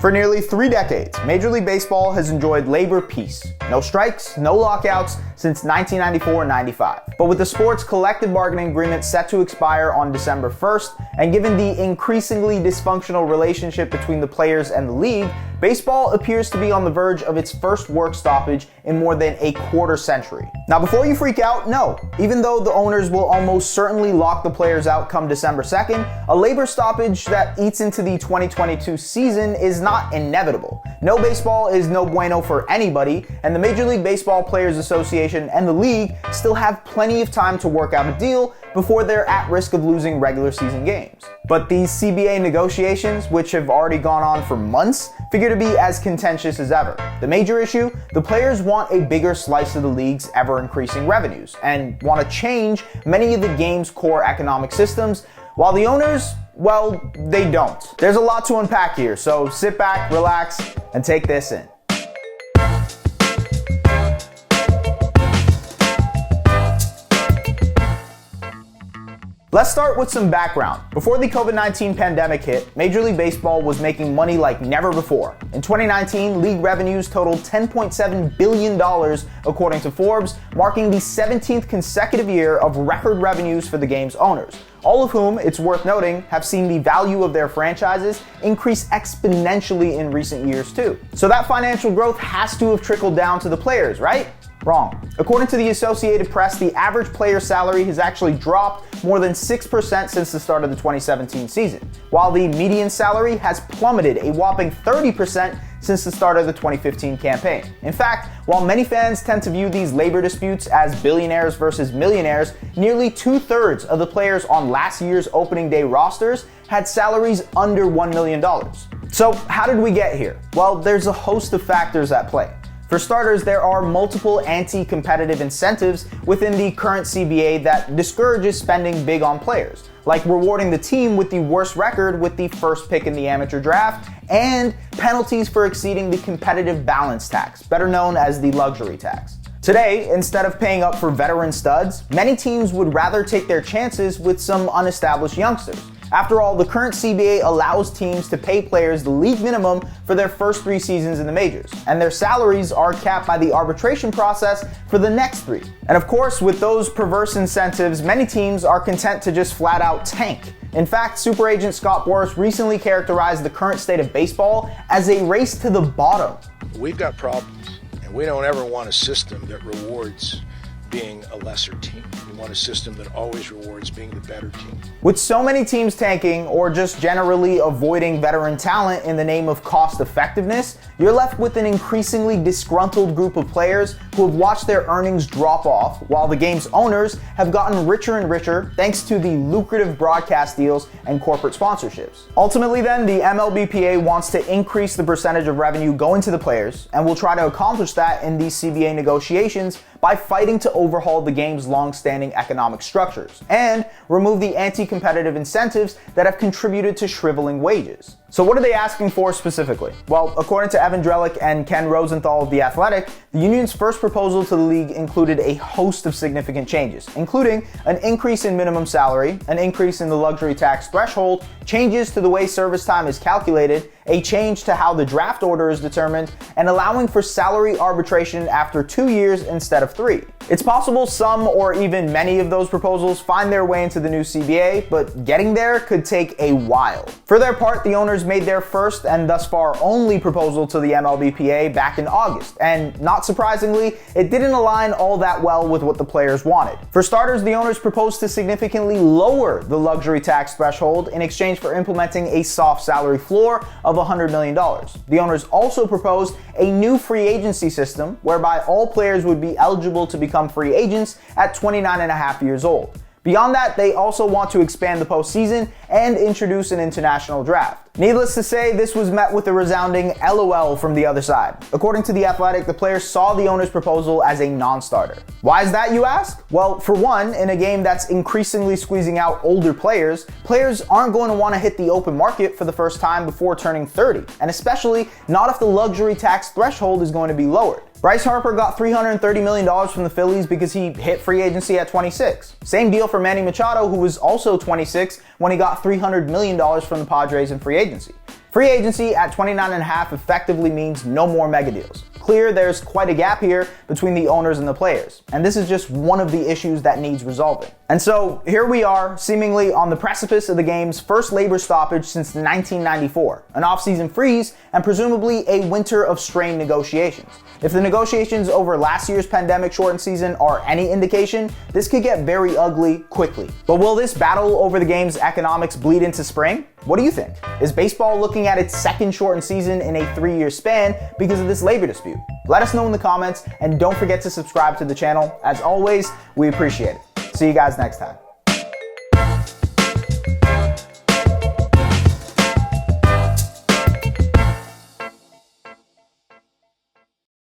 For nearly 3 decades, Major League Baseball has enjoyed labor peace. No strikes, no lockouts since 1994-95. But with the sport's collective bargaining agreement set to expire on December 1st, and given the increasingly dysfunctional relationship between the players and the league, baseball appears to be on the verge of its first work stoppage in more than a quarter century. Now before you freak out, no. Even though the owners will almost certainly lock the players out come December 2nd, a labor stoppage that eats into the 2022 season is not inevitable. No baseball is no bueno for anybody, and the Major League Baseball Players Association and the league still have plenty of time to work out a deal before they're at risk of losing regular season games. But these CBA negotiations, which have already gone on for months, figure to be as contentious as ever. The major issue, the players want a bigger slice of the league's ever-increasing revenues and want to change many of the game's core economic systems, while the owners, well, they don't. There's a lot to unpack here, so sit back, relax, and take this in. Let's start with some background. Before the COVID-19 pandemic hit, Major League Baseball was making money like never before. In 2019, league revenues totaled $10.7 billion, according to Forbes, marking the 17th consecutive year of record revenues for the game's owners, all of whom, it's worth noting, have seen the value of their franchises increase exponentially in recent years too. So that financial growth has to have trickled down to the players, right? Wrong. According to the Associated Press, the average player salary has actually dropped more than 6% since the start of the 2017 season, while the median salary has plummeted a whopping 30% since the start of the 2015 campaign. In fact, while many fans tend to view these labor disputes as billionaires versus millionaires, nearly 2/3 of the players on last year's opening day rosters had salaries under $1 million. So how did we get here? Well, there's a host of factors at play. For starters, there are multiple anti-competitive incentives within the current CBA that discourages spending big on players, like rewarding the team with the worst record with the first pick in the amateur draft, and penalties for exceeding the competitive balance tax, better known as the luxury tax. Today, instead of paying up for veteran studs, many teams would rather take their chances with some unestablished youngsters. After all, the current CBA allows teams to pay players the league minimum for their first 3 seasons in the majors, and their salaries are capped by the arbitration process for the next 3. And of course, with those perverse incentives, many teams are content to just flat out tank. In fact, super agent Scott Boras recently characterized the current state of baseball as a race to the bottom. We've got problems, and we don't ever want a system that rewards being a lesser team. We want a system that always rewards being the better team. With so many teams tanking or just generally avoiding veteran talent in the name of cost effectiveness, you're left with an increasingly disgruntled group of players who have watched their earnings drop off, while the game's owners have gotten richer and richer thanks to the lucrative broadcast deals and corporate sponsorships. Ultimately then, the MLBPA wants to increase the percentage of revenue going to the players, and will try to accomplish that in these CBA negotiations by fighting to overhaul the game's long-standing economic structures and remove the anti-competitive incentives that have contributed to shriveling wages. So what are they asking for specifically? Well, according to Evan Drellich and Ken Rosenthal of The Athletic, the union's first proposal to the league included a host of significant changes, including an increase in minimum salary, an increase in the luxury tax threshold, changes to the way service time is calculated, a change to how the draft order is determined, and allowing for salary arbitration after 2 years instead of 3. It's possible some or even many of those proposals find their way into the new CBA, but getting there could take a while. For their part, the owners made their first and thus far only proposal to the MLBPA back in August, and not surprisingly, it didn't align all that well with what the players wanted. For starters, the owners proposed to significantly lower the luxury tax threshold in exchange for implementing a soft salary floor of $100 million. The owners also proposed a new free agency system whereby all players would be eligible to become free agents at 29.5 years old. Beyond that, they also want to expand the postseason and introduce an international draft. Needless to say, this was met with a resounding LOL from the other side. According to The Athletic, the players saw the owner's proposal as a non-starter. Why is that, you ask? Well, for one, in a game that's increasingly squeezing out older players aren't going to want to hit the open market for the first time before turning 30, and especially not if the luxury tax threshold is going to be lowered. Bryce Harper got $330 million from the Phillies because he hit free agency at 26. Same deal for Manny Machado, who was also 26 when he got $300 million from the Padres in free agency. Free agency at 29.5 effectively means no more mega deals. Clear there's quite a gap here between the owners and the players, and this is just one of the issues that needs resolving. And so here we are, seemingly on the precipice of the game's first labor stoppage since 1994, an off-season freeze, and presumably a winter of strained negotiations. If the negotiations over last year's pandemic-shortened season are any indication, this could get very ugly quickly. But will this battle over the game's economics bleed into spring? What do you think? Is baseball looking at its second shortened season in a 3-year span because of this labor dispute? Let us know in the comments, and don't forget to subscribe to the channel. As always, we appreciate it. See you guys next time.